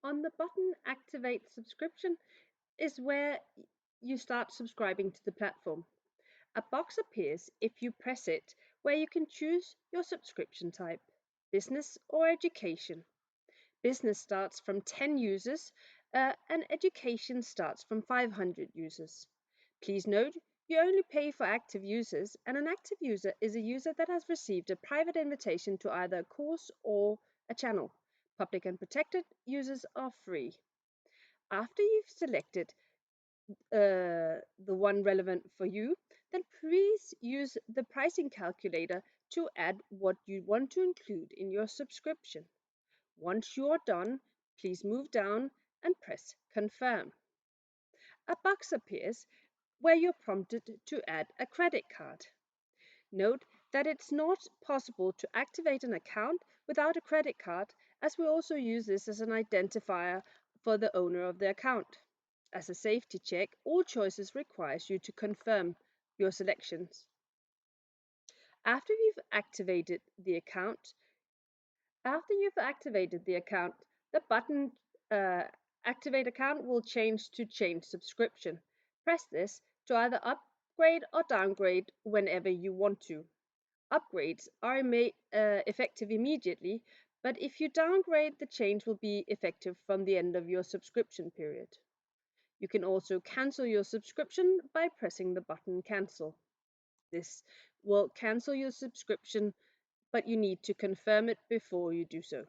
On the button Activate Subscription is where you start subscribing to the platform. A box appears if you press it where you can choose your subscription type, business or education. Business starts from 10 users and education starts from 500 users. Please note, you only pay for active users, and an active user is a user that has received a private invitation to either a course or a channel. Public and protected users are free. After you've selected the one relevant for you, then please use the pricing calculator to add what you want to include in your subscription. Once you are done, please move down and press Confirm. A box appears where you're prompted to add a credit card. Note that it's not possible to activate an account without a credit card, as we also use this as an identifier for the owner of the account. As a safety check, all choices requires you to confirm your selections. After you've activated the account, the button Activate Account will change to Change Subscription. Press this to either upgrade or downgrade whenever you want to. Upgrades are made effective immediately, but if you downgrade, the change will be effective from the end of your subscription period. You can also cancel your subscription by pressing the button Cancel. This will cancel your subscription, but you need to confirm it before you do so.